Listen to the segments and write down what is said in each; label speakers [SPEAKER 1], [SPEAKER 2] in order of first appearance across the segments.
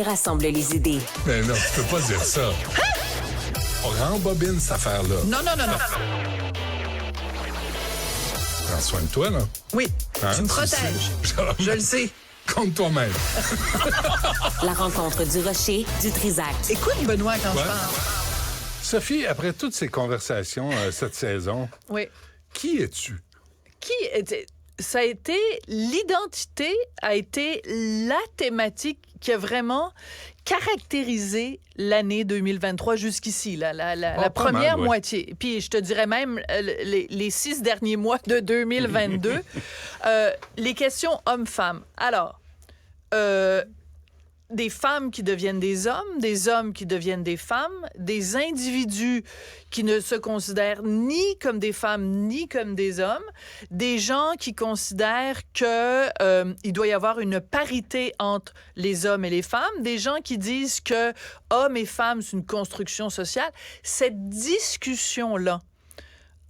[SPEAKER 1] Rassemble les idées.
[SPEAKER 2] Mais non, tu peux pas dire ça. On rembobine cette affaire-là.
[SPEAKER 3] Non.
[SPEAKER 2] Prends soin de toi, là.
[SPEAKER 3] Oui,
[SPEAKER 2] Hein,
[SPEAKER 3] tu me
[SPEAKER 2] tu
[SPEAKER 3] protèges.
[SPEAKER 2] sais.
[SPEAKER 3] Je le sais.
[SPEAKER 2] Compte toi-même.
[SPEAKER 1] La rencontre du Rocher, du Trisac.
[SPEAKER 3] Écoute, Benoît, quand
[SPEAKER 2] Ouais.
[SPEAKER 3] je parle.
[SPEAKER 2] Sophie, après toutes ces conversations cette saison,
[SPEAKER 3] Oui.
[SPEAKER 2] qui es-tu?
[SPEAKER 3] Ça a été, l'identité a été la thématique qui a vraiment caractérisé l'année 2023 jusqu'ici, la
[SPEAKER 2] pas
[SPEAKER 3] première
[SPEAKER 2] mal, ouais.
[SPEAKER 3] moitié. Puis je te dirais même les 6 derniers mois de 2022. Les questions hommes-femmes. Alors, des femmes qui deviennent des hommes qui deviennent des femmes, des individus qui ne se considèrent ni comme des femmes ni comme des hommes, des gens qui considèrent que il doit y avoir une parité entre les hommes et les femmes, des gens qui disent que hommes et femmes c'est une construction sociale. Cette discussion-là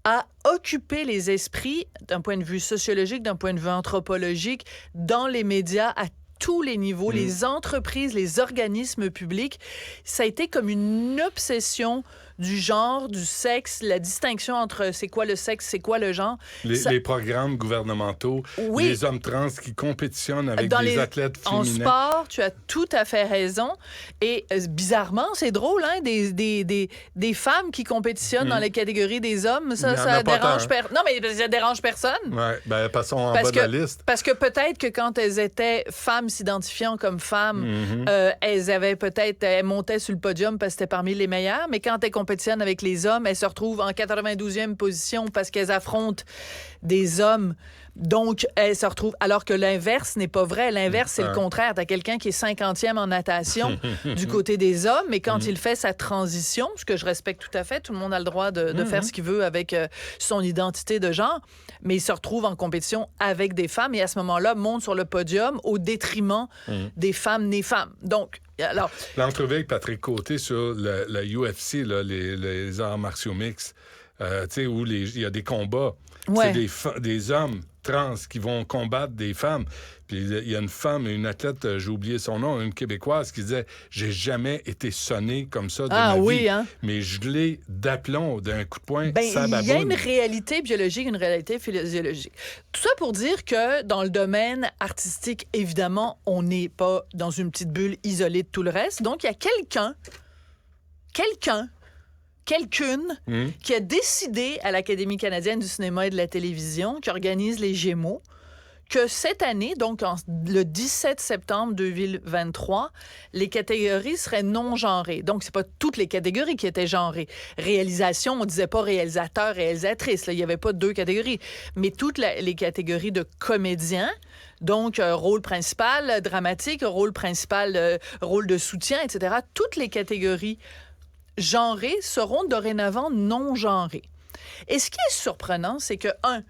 [SPEAKER 3] a occupé les esprits d'un point de vue sociologique, d'un point de vue anthropologique, dans les médias à tous les niveaux, les entreprises, les organismes publics. Ça a été comme une obsession du genre, du sexe, la distinction entre c'est quoi le sexe, c'est quoi le genre.
[SPEAKER 2] Les programmes gouvernementaux,
[SPEAKER 3] Oui.
[SPEAKER 2] les hommes trans qui compétitionnent avec
[SPEAKER 3] Dans
[SPEAKER 2] des athlètes
[SPEAKER 3] en
[SPEAKER 2] féminins.
[SPEAKER 3] sport, tu as tout à fait raison. Et bizarrement, c'est drôle, hein, des femmes qui compétitionnent dans les catégories des hommes,
[SPEAKER 2] Il y en a
[SPEAKER 3] ça
[SPEAKER 2] pas
[SPEAKER 3] dérange
[SPEAKER 2] tant.
[SPEAKER 3] Non, mais ça dérange personne.
[SPEAKER 2] Ouais, ben passons en bas de la liste.
[SPEAKER 3] Parce que peut-être que quand elles étaient femmes s'identifiant comme femmes, elles montaient sur le podium parce que c'était parmi les meilleures, mais quand elles compétitionnent avec les hommes, elles se retrouvent en 92e position parce qu'elles affrontent des hommes. Donc, elles se retrouvent... Alors que l'inverse n'est pas vrai. L'inverse, c'est le contraire. T'as quelqu'un qui est 50e en natation du côté des hommes, mais quand il fait sa transition, ce que je respecte tout à fait, tout le monde a le droit de faire ce qu'il veut avec son identité de genre, mais il se retrouve en compétition avec des femmes et à ce moment-là, monte sur le podium au détriment des femmes nées femmes. Donc, alors...
[SPEAKER 2] L'entrevue avec Patrick Côté sur la UFC, là, les arts martiaux mixtes, tu sais, où il y a des combats.
[SPEAKER 3] Ouais.
[SPEAKER 2] C'est des hommes trans qui vont combattre des femmes. Puis il y a une femme, une athlète, j'ai oublié son nom, une Québécoise, qui disait « J'ai jamais été sonnée comme ça de ma vie.
[SPEAKER 3] Hein?
[SPEAKER 2] Mais gelée d'aplomb d'un coup de poing, ça
[SPEAKER 3] Il y a
[SPEAKER 2] baboune.
[SPEAKER 3] une réalité biologique, une réalité physiologique. Tout ça pour dire que dans le domaine artistique, évidemment, on n'est pas dans une petite bulle isolée de tout le reste. Donc, il y a quelqu'une qui a décidé à l'Académie canadienne du cinéma et de la télévision, qui organise les Gémeaux, que cette année, donc le 17 septembre 2023, les catégories seraient non genrées. Donc, c'est pas toutes les catégories qui étaient genrées. Réalisation, on disait pas réalisateur, réalisatrice. Là, il y avait pas deux catégories. Mais toutes les catégories de comédiens, donc rôle principal, dramatique, rôle principal, rôle de soutien, etc. Toutes les catégories genrées seront dorénavant non genrées. Et ce qui est surprenant, c'est que,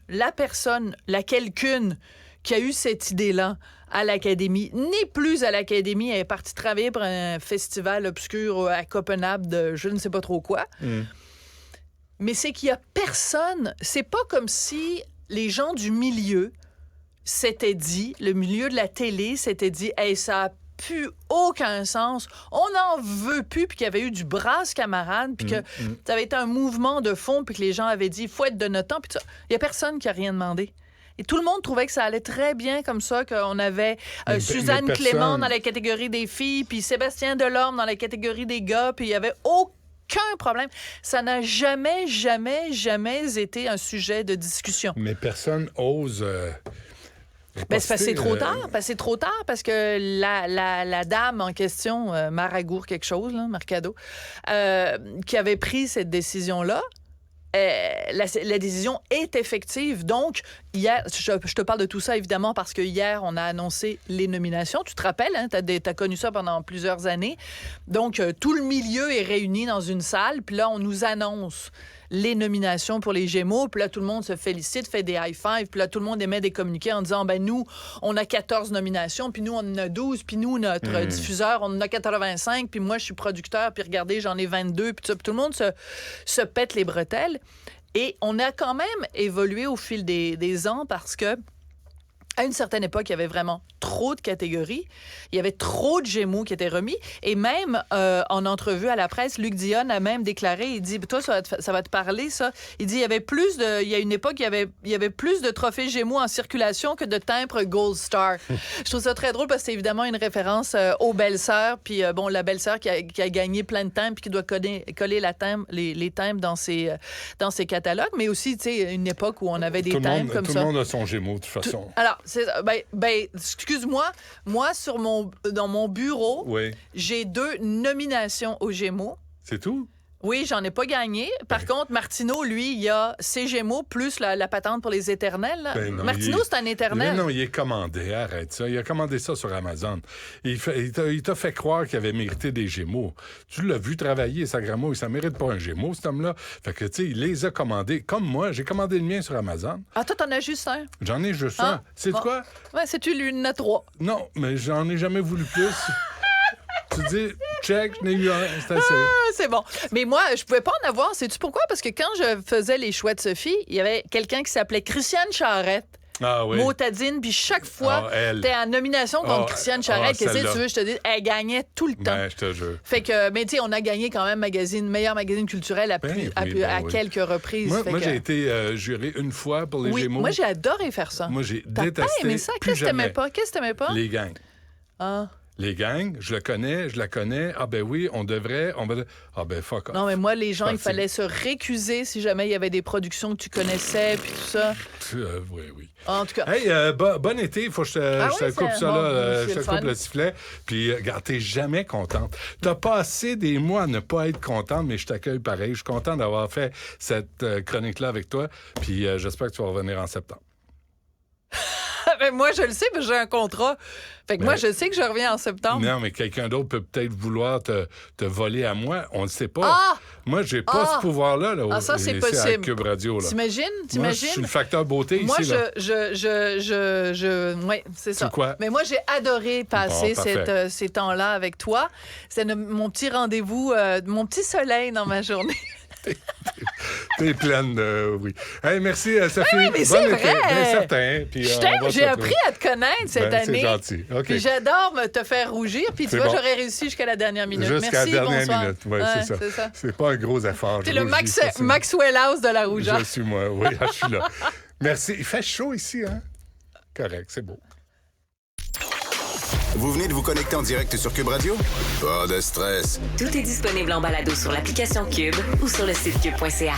[SPEAKER 3] la quelqu'une qui a eu cette idée-là à l'Académie, n'est plus à l'Académie, elle est partie travailler pour un festival obscur à Copenhague de je ne sais pas trop quoi. Mais c'est qu'il y a personne, c'est pas comme si les gens du milieu s'étaient dit, le milieu de la télé s'était dit, hey, ça a plus aucun sens, on n'en veut plus, puis qu'il y avait eu du brasse camarade, puis que ça avait été un mouvement de fond, puis que les gens avaient dit, il faut être de notre temps, puis il y a personne qui a rien demandé. Et tout le monde trouvait que ça allait très bien comme ça, qu'on avait Suzanne Clément dans la catégorie des filles, puis Sébastien Delorme dans la catégorie des gars, puis il y avait aucun problème. Ça n'a jamais été un sujet de discussion.
[SPEAKER 2] Mais personne ose...
[SPEAKER 3] C'est parce que c'est trop tard. C'est trop tard parce que la dame en question, Maragour quelque chose, là, Mercado, qui avait pris cette décision-là, la décision est effective. Donc, hier, je te parle de tout ça, évidemment, parce que hier, on a annoncé les nominations. Tu te rappelles, hein, t'as connu ça pendant plusieurs années. Donc, tout le milieu est réuni dans une salle, puis là, on nous annonce les nominations pour les Gémeaux, puis là, tout le monde se félicite, fait des high-fives, puis là, tout le monde émet des communiqués en disant, ben nous, on a 14 nominations, puis nous, on en a 12, puis nous, notre diffuseur, on en a 85, puis moi, je suis producteur, puis regardez, j'en ai 22, puis tout le monde se pète les bretelles. Et on a quand même évolué au fil des ans parce que À une certaine époque, il y avait vraiment trop de catégories. Il y avait trop de Gémeaux qui étaient remis. Et même en entrevue à la presse, Luc Dionne a même déclaré, il dit, toi, ça va te parler, ça. Il dit, il y a une époque, il y avait plus de trophées Gémeaux en circulation que de timbres Gold Star. Je trouve ça très drôle parce que c'est évidemment une référence aux belles-sœurs. Puis, la belle-sœur qui a gagné plein de timbres puis qui doit coller les timbres dans ses catalogues. Mais aussi, tu sais, une époque où on avait des timbres comme ça.
[SPEAKER 2] Tout le monde a son Gémeaux, de toute façon.
[SPEAKER 3] Alors, excuse-moi, moi, dans mon bureau,
[SPEAKER 2] oui.
[SPEAKER 3] J'ai 2 nominations aux Gémeaux.
[SPEAKER 2] C'est tout?
[SPEAKER 3] Oui, j'en ai pas gagné. Par contre, Martineau, lui, il a ses Gémeaux plus la patente pour les éternels.
[SPEAKER 2] Non,
[SPEAKER 3] Martineau, c'est un éternel.
[SPEAKER 2] Non, il est commandé. Arrête ça. Il a commandé ça sur Amazon. Il t'a fait croire qu'il avait mérité des Gémeaux. Tu l'as vu travailler, sa grand-mère. Ça mérite pas un Gémeaux, cet homme-là. Fait que, tu sais, il les a commandés. Comme moi, j'ai commandé le mien sur Amazon.
[SPEAKER 3] Ah, toi, t'en as juste un?
[SPEAKER 2] J'en ai juste un. C'est quoi?
[SPEAKER 3] Ouais, c'est-tu lui, il en a 3.
[SPEAKER 2] Non, mais j'en ai jamais voulu plus. Tu dis, check, je n'ai eu un, c'est assez.
[SPEAKER 3] Ah, c'est bon. Mais moi, je pouvais pas en avoir. Sais-tu pourquoi? Parce que quand je faisais les choix de Sophie, il y avait quelqu'un qui s'appelait Christiane Charette.
[SPEAKER 2] Ah oui.
[SPEAKER 3] Motadine, puis chaque fois, t'es en nomination contre Christiane Charette. Qu'est-ce que tu veux, je te dis, elle gagnait tout le temps.
[SPEAKER 2] Ben, je te jure.
[SPEAKER 3] Fait que, mais tu sais, on a gagné quand même meilleur magazine culturel à quelques reprises.
[SPEAKER 2] Moi, j'ai été juré une fois pour les Gémeaux.
[SPEAKER 3] Moi, j'ai adoré faire ça.
[SPEAKER 2] Moi, j'ai
[SPEAKER 3] T'as
[SPEAKER 2] détesté.
[SPEAKER 3] pas aimé ça? Qu'est-ce que t'aimais pas?
[SPEAKER 2] Les gangs.
[SPEAKER 3] Ah.
[SPEAKER 2] Les gangs, je la connais. Ah ben oui, on devrait. Ah ben fuck off.
[SPEAKER 3] Non, mais moi, les gens, il fallait se récuser si jamais il y avait des productions que tu connaissais, puis tout ça.
[SPEAKER 2] Oui.
[SPEAKER 3] En tout cas.
[SPEAKER 2] Hey, bon été. Il faut que je te coupe ça, là. Je te coupe le sifflet. Puis, regarde, t'es jamais contente. T'as passé des mois à ne pas être contente, mais je t'accueille pareil. Je suis content d'avoir fait cette chronique-là avec toi. Puis, j'espère que tu vas revenir en septembre.
[SPEAKER 3] Ben moi, je le sais, parce que j'ai un contrat. Fait que moi, je sais que je reviens en septembre.
[SPEAKER 2] Non, mais quelqu'un d'autre peut peut-être vouloir te voler à moi. On ne sait pas.
[SPEAKER 3] Ah!
[SPEAKER 2] Moi, j'ai pas ce pouvoir-là.
[SPEAKER 3] Ça, c'est possible.
[SPEAKER 2] À Cube Radio, là.
[SPEAKER 3] T'imagines?
[SPEAKER 2] Moi, je suis le facteur beauté
[SPEAKER 3] moi,
[SPEAKER 2] ici.
[SPEAKER 3] Oui, c'est ça.
[SPEAKER 2] C'est quoi?
[SPEAKER 3] Mais moi, j'ai adoré passer ces temps-là avec toi. C'est mon petit rendez-vous, mon petit soleil dans ma journée.
[SPEAKER 2] T'es pleine de... Oui. Hey, merci, Sophie.
[SPEAKER 3] Oui, mais c'est vrai.
[SPEAKER 2] Bien certain. Puis,
[SPEAKER 3] j'ai appris à te connaître cette année.
[SPEAKER 2] C'est gentil. OK.
[SPEAKER 3] Puis j'adore te faire rougir. Puis tu vois, j'aurais réussi jusqu'à la dernière minute.
[SPEAKER 2] Jusqu'à la dernière minute. Oui,
[SPEAKER 3] c'est ça.
[SPEAKER 2] C'est pas un gros effort.
[SPEAKER 3] T'es le Maxwell House de la rougeur.
[SPEAKER 2] Je suis moi. Oui, je suis là. Merci. Il fait chaud ici, hein? Correct, c'est beau.
[SPEAKER 4] Vous venez de vous connecter en direct sur Cube Radio? Pas de stress.
[SPEAKER 1] Tout est disponible en balado sur l'application Cube ou sur le site cube.ca.